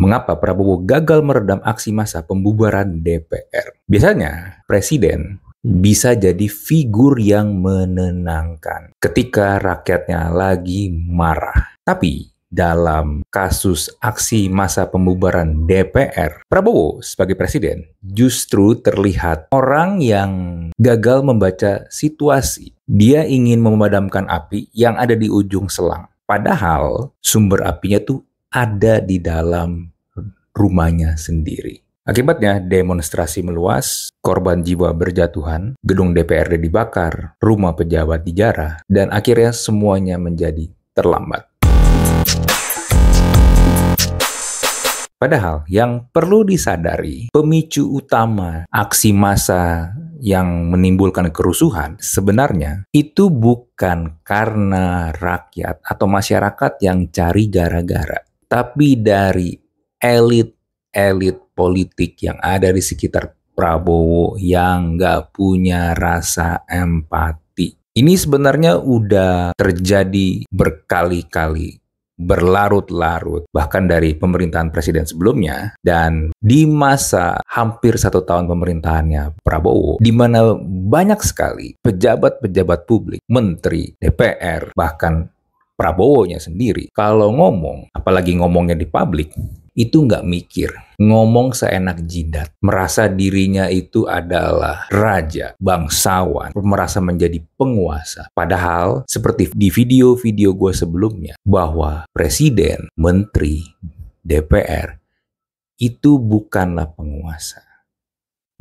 Mengapa Prabowo gagal meredam aksi massa pembubaran DPR? Biasanya, presiden bisa jadi figur yang menenangkan ketika rakyatnya lagi marah. Tapi dalam kasus aksi massa pembubaran DPR, Prabowo sebagai presiden justru terlihat orang yang gagal membaca situasi. Dia ingin memadamkan api yang ada di ujung selang. Padahal sumber apinya tuh ada di dalam rumahnya sendiri. Akibatnya demonstrasi meluas, korban jiwa berjatuhan, gedung DPRD dibakar, rumah pejabat dijarah, dan akhirnya semuanya menjadi terlambat. Padahal yang perlu disadari, pemicu utama aksi massa yang menimbulkan kerusuhan sebenarnya itu bukan karena rakyat atau masyarakat yang cari gara-gara, tapi dari elit politik yang ada di sekitar Prabowo yang nggak punya rasa empati. Ini sebenarnya udah terjadi berkali-kali, berlarut-larut, bahkan dari pemerintahan presiden sebelumnya, dan di masa hampir 1 tahun pemerintahannya Prabowo, di mana banyak sekali pejabat-pejabat publik, menteri, DPR, bahkan Prabowo-nya sendiri, kalau ngomong, apalagi ngomongnya di publik, itu nggak mikir, ngomong seenak jidat, merasa dirinya itu adalah raja, bangsawan, merasa menjadi penguasa. Padahal seperti di video-video gue sebelumnya, bahwa presiden, menteri, DPR, itu bukanlah penguasa.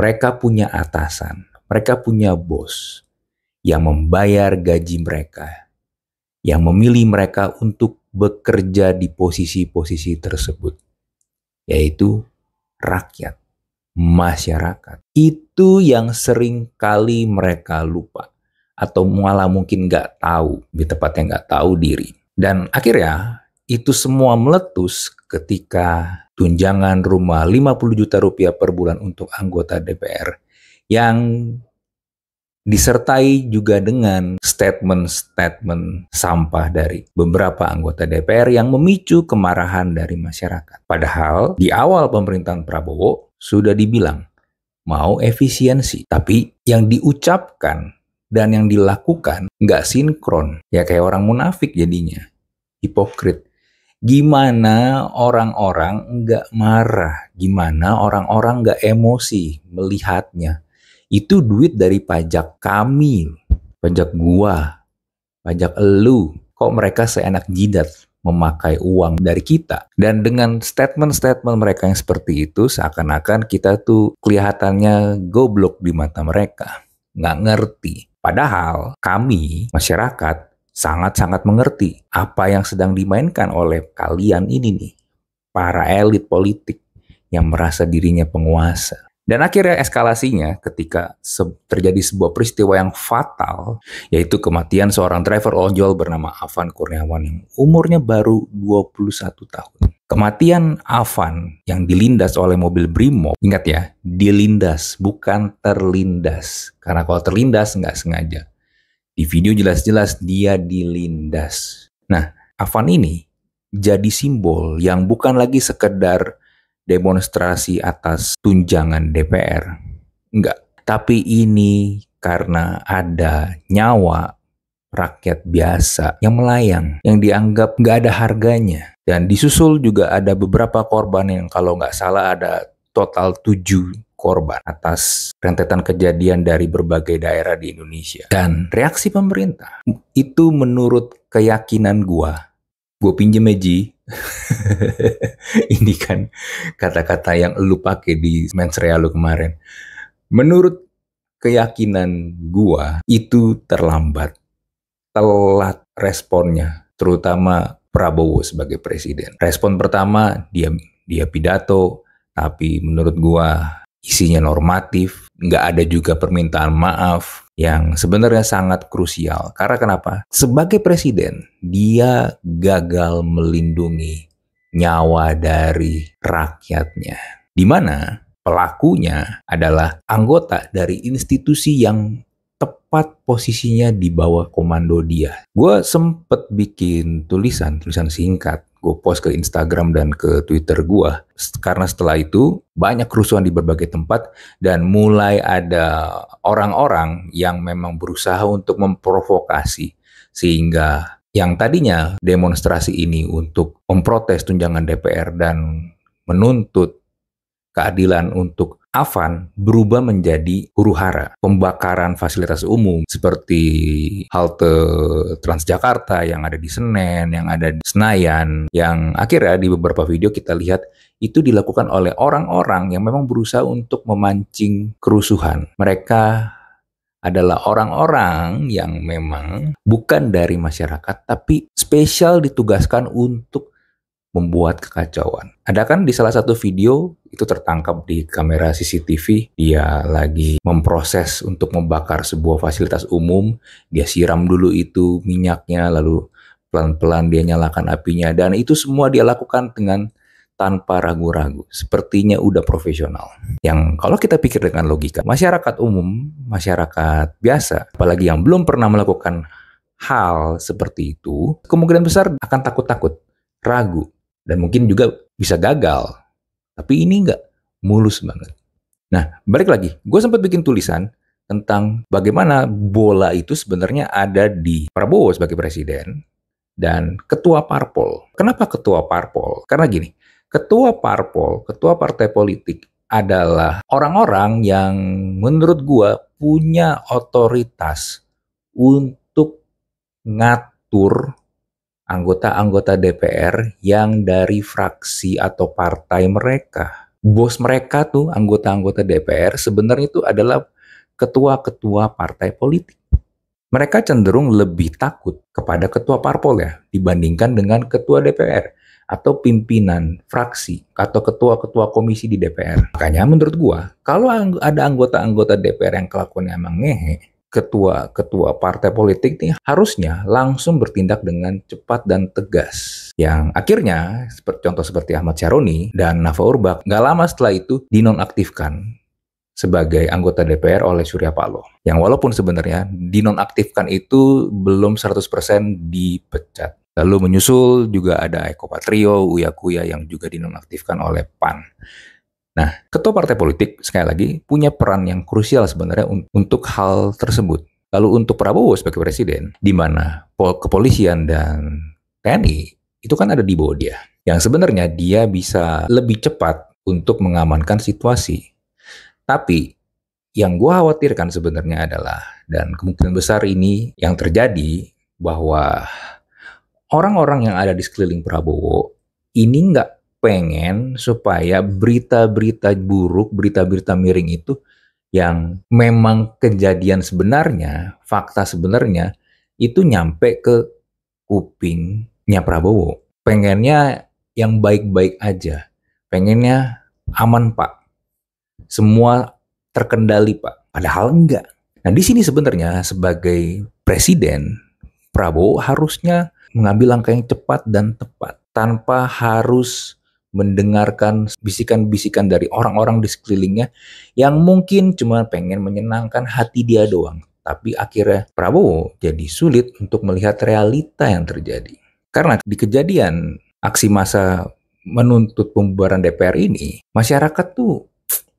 Mereka punya atasan, mereka punya bos, yang membayar gaji mereka, yang memilih mereka untuk bekerja di posisi-posisi tersebut, yaitu rakyat, masyarakat. Itu yang sering kali mereka lupa, atau malah mungkin nggak tahu, lebih tepatnya nggak tahu diri. Dan akhirnya itu semua meletus ketika tunjangan rumah 50 juta rupiah per bulan untuk anggota DPR yang disertai juga dengan statement-statement sampah dari beberapa anggota DPR yang memicu kemarahan dari masyarakat. Padahal di awal pemerintahan Prabowo sudah dibilang mau efisiensi, tapi yang diucapkan dan yang dilakukan nggak sinkron. Ya kayak orang munafik jadinya, hipokrit. Gimana orang-orang nggak marah? Gimana orang-orang nggak emosi melihatnya? Itu duit dari pajak kami, pajak gua, pajak elu. Kok mereka seenak jidat memakai uang dari kita? Dan dengan statement-statement mereka yang seperti itu, seakan-akan kita tuh kelihatannya goblok di mata mereka. Nggak ngerti. Padahal kami, masyarakat, sangat-sangat mengerti apa yang sedang dimainkan oleh kalian ini nih. Para elit politik yang merasa dirinya penguasa. Dan akhirnya eskalasinya ketika terjadi sebuah peristiwa yang fatal, yaitu kematian seorang driver ojol bernama Afan Kurniawan yang umurnya baru 21 tahun. Kematian Afan yang dilindas oleh mobil Brimob, ingat ya, dilindas, bukan terlindas. Karena kalau terlindas nggak sengaja. Di video jelas-jelas dia dilindas. Nah, Afan ini jadi simbol yang bukan lagi sekedar demonstrasi atas tunjangan DPR. Enggak. Tapi ini karena ada nyawa rakyat biasa yang melayang, yang dianggap nggak ada harganya. Dan disusul juga ada beberapa korban yang kalau nggak salah ada total 7 korban atas rentetan kejadian dari berbagai daerah di Indonesia. Dan reaksi pemerintah, itu menurut keyakinan gue pinjem Ji. Ini kan kata-kata yang lu pakai di mensrea lu kemarin. Menurut keyakinan gua itu terlambat, telat responnya, terutama Prabowo sebagai presiden. Respon pertama dia pidato, tapi menurut gua isinya normatif, nggak ada juga permintaan maaf yang sebenarnya sangat krusial. Karena kenapa? Sebagai presiden, dia gagal melindungi nyawa dari rakyatnya. Di mana pelakunya adalah anggota dari institusi yang tepat posisinya di bawah komando dia. Gue sempet bikin tulisan singkat gue post ke Instagram dan ke Twitter gue. Karena setelah itu banyak kerusuhan di berbagai tempat dan mulai ada orang-orang yang memang berusaha untuk memprovokasi, sehingga yang tadinya demonstrasi ini untuk memprotes tunjangan DPR dan menuntut keadilan untuk Afan berubah menjadi huru-hara, pembakaran fasilitas umum seperti halte Transjakarta yang ada di Senen, yang ada di Senayan, yang akhirnya di beberapa video kita lihat itu dilakukan oleh orang-orang yang memang berusaha untuk memancing kerusuhan. Mereka adalah orang-orang yang memang bukan dari masyarakat, tapi spesial ditugaskan untuk membuat kekacauan. Ada kan di salah satu video itu tertangkap di kamera CCTV, dia lagi memproses untuk membakar sebuah fasilitas umum, dia siram dulu itu minyaknya, lalu pelan-pelan dia nyalakan apinya, dan itu semua dia lakukan dengan tanpa ragu-ragu, sepertinya udah profesional. Yang kalau kita pikir dengan logika, masyarakat umum, masyarakat biasa, apalagi yang belum pernah melakukan hal seperti itu, kemungkinan besar akan takut-takut, ragu, dan mungkin juga bisa gagal. Tapi ini nggak mulus banget. Nah, balik lagi, gue sempat bikin tulisan tentang bagaimana bola itu sebenarnya ada di Prabowo sebagai presiden dan ketua parpol. Kenapa ketua parpol? Karena gini, ketua parpol, ketua partai politik adalah orang-orang yang menurut gue punya otoritas untuk ngatur anggota-anggota DPR yang dari fraksi atau partai mereka. Bos mereka tuh, anggota-anggota DPR, sebenarnya itu adalah ketua-ketua partai politik. Mereka cenderung lebih takut kepada ketua parpol ya, dibandingkan dengan ketua DPR atau pimpinan fraksi atau ketua-ketua komisi di DPR. Makanya menurut gua, kalau ada anggota-anggota DPR yang kelakuannya emang ngehe, ketua-ketua partai politik ini harusnya langsung bertindak dengan cepat dan tegas. Yang akhirnya, contoh seperti Ahmad Syaroni dan Nafa Urbach, nggak lama setelah itu dinonaktifkan sebagai anggota DPR oleh Surya Paloh. Yang walaupun sebenarnya dinonaktifkan itu belum 100% dipecat. Lalu menyusul juga ada Eko Patrio, Uya Kuya yang juga dinonaktifkan oleh PAN. Nah, ketua partai politik, sekali lagi, punya peran yang krusial sebenarnya untuk hal tersebut. Lalu untuk Prabowo sebagai presiden, di mana kepolisian dan TNI itu kan ada di bawah dia. Yang sebenarnya dia bisa lebih cepat untuk mengamankan situasi. Tapi, yang gue khawatirkan sebenarnya adalah, dan kemungkinan besar ini yang terjadi, bahwa orang-orang yang ada di sekeliling Prabowo ini nggak pengen supaya berita-berita buruk, berita-berita miring itu yang memang kejadian sebenarnya, fakta sebenarnya, itu nyampe ke kupingnya Prabowo. Pengennya yang baik-baik aja. Pengennya aman, Pak. Semua terkendali, Pak. Padahal enggak. Nah, di sini sebenarnya sebagai presiden, Prabowo harusnya mengambil langkah yang cepat dan tepat. Tanpa harus mendengarkan bisikan-bisikan dari orang-orang di sekelilingnya yang mungkin cuma pengen menyenangkan hati dia doang. Tapi akhirnya Prabowo jadi sulit untuk melihat realita yang terjadi. Karena di kejadian aksi massa menuntut pembubaran DPR ini, masyarakat tuh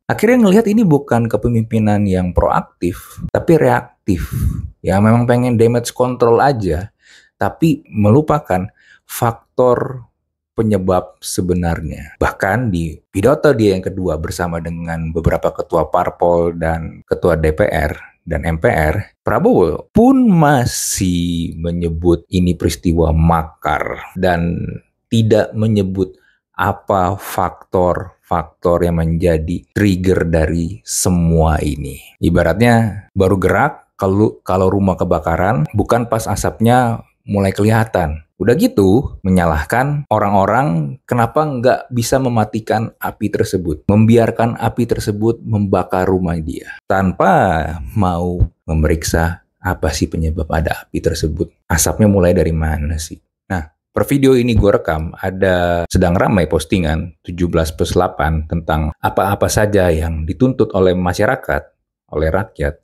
akhirnya ngelihat ini bukan kepemimpinan yang proaktif, tapi reaktif. Ya memang pengen damage control aja, tapi melupakan faktor penyebab sebenarnya. Bahkan di pidato dia yang kedua bersama dengan beberapa ketua parpol dan ketua DPR dan MPR, Prabowo pun masih menyebut ini peristiwa makar dan tidak menyebut apa faktor-faktor yang menjadi trigger dari semua ini. Ibaratnya baru gerak kalau rumah kebakaran, bukan pas asapnya mulai kelihatan. Udah gitu, menyalahkan orang-orang kenapa nggak bisa mematikan api tersebut. Membiarkan api tersebut membakar rumah dia. Tanpa mau memeriksa apa sih penyebab ada api tersebut. Asapnya mulai dari mana sih? Nah, per video ini gue rekam, ada sedang ramai postingan 17+8 tentang apa-apa saja yang dituntut oleh masyarakat, oleh rakyat,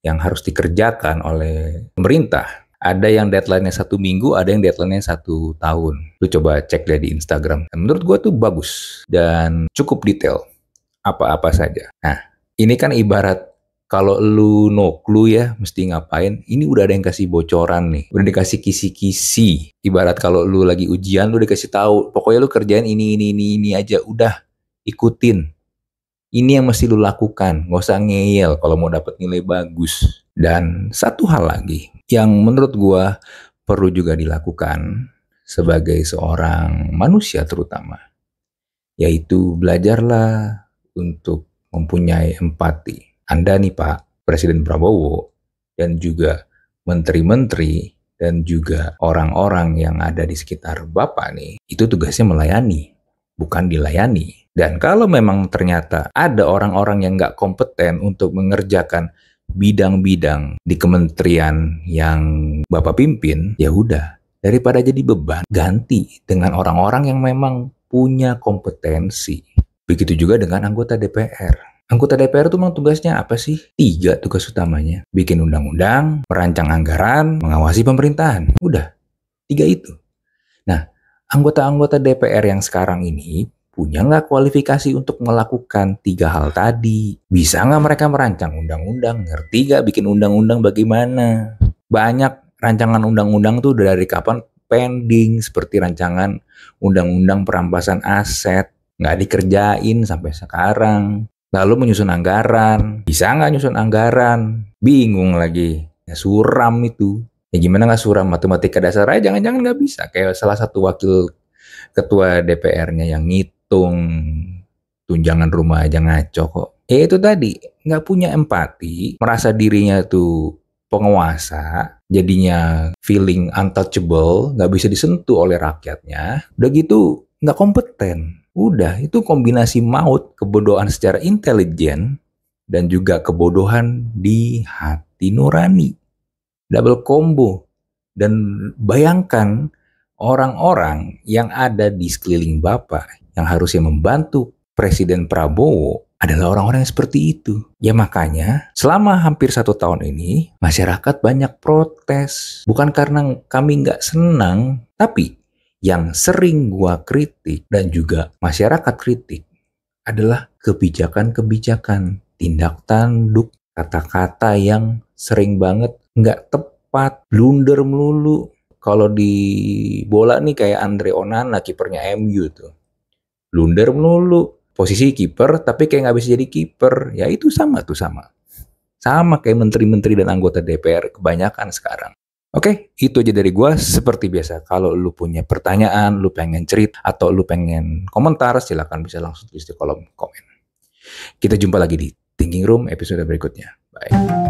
yang harus dikerjakan oleh pemerintah Ada yang deadline-nya 1 minggu, ada yang deadline-nya 1 tahun. Lu coba cek deh di Instagram. Dan menurut gue tuh bagus dan cukup detail. Apa-apa saja. Nah, ini kan ibarat kalau lu no clue ya, mesti ngapain, ini udah ada yang kasih bocoran nih. Udah dikasih kisi-kisi. Ibarat kalau lu lagi ujian, lu dikasih tahu, pokoknya lu kerjain ini aja. Udah, ikutin. Ini yang mesti lu lakukan. Nggak usah ngeyel kalau mau dapat nilai bagus. Dan satu hal lagi, yang menurut gua perlu juga dilakukan sebagai seorang manusia terutama, yaitu belajarlah untuk mempunyai empati. Anda nih Pak Presiden Prabowo dan juga menteri-menteri dan juga orang-orang yang ada di sekitar Bapak nih, itu tugasnya melayani, bukan dilayani. Dan kalau memang ternyata ada orang-orang yang nggak kompeten untuk mengerjakan bidang-bidang di kementerian yang Bapak pimpin, ya udah, daripada jadi beban, ganti dengan orang-orang yang memang punya kompetensi. Begitu juga dengan anggota DPR. Anggota DPR itu memang tugasnya apa sih? 3 tugas utamanya. Bikin undang-undang, merancang anggaran, mengawasi pemerintahan. Udah, 3 itu. Nah, anggota-anggota DPR yang sekarang ini punya nggak kualifikasi untuk melakukan 3 hal tadi? Bisa nggak mereka merancang undang-undang? Ngerti nggak bikin undang-undang bagaimana? Banyak rancangan undang-undang tuh dari kapan pending, seperti rancangan undang-undang perampasan aset. Nggak dikerjain sampai sekarang. Lalu menyusun anggaran. Bisa nggak nyusun anggaran? Bingung lagi. Ya suram itu. Ya gimana nggak suram? Matematika dasar aja jangan-jangan nggak bisa. Kayak salah satu wakil ketua DPR-nya yang ngitung tunjangan rumah aja ngaco kok. Ya itu tadi, nggak punya empati, merasa dirinya tuh penguasa, jadinya feeling untouchable, nggak bisa disentuh oleh rakyatnya. Udah gitu, nggak kompeten. Udah, itu kombinasi maut, kebodohan secara intelijen, dan juga kebodohan di hati nurani. Double combo. Dan bayangkan orang-orang yang ada di sekeliling Bapak, yang harusnya membantu Presiden Prabowo, adalah orang-orang yang seperti itu. Ya makanya, selama hampir 1 tahun ini, masyarakat banyak protes. Bukan karena kami nggak senang, tapi yang sering gua kritik dan juga masyarakat kritik adalah kebijakan-kebijakan, tindak tanduk, kata-kata yang sering banget nggak tepat, blunder melulu. Kalau di bola nih kayak Andre Onana, kipernya MU tuh. Blunder melulu. Posisi kiper tapi kayak nggak bisa jadi kiper. Ya itu sama tuh sama. Sama kayak menteri-menteri dan anggota DPR kebanyakan sekarang. Oke, itu aja dari gua. Seperti biasa, kalau lu punya pertanyaan, lu pengen cerita, atau lu pengen komentar, silakan bisa langsung tulis di kolom komen. Kita jumpa lagi di Thinking Room episode berikutnya. Bye.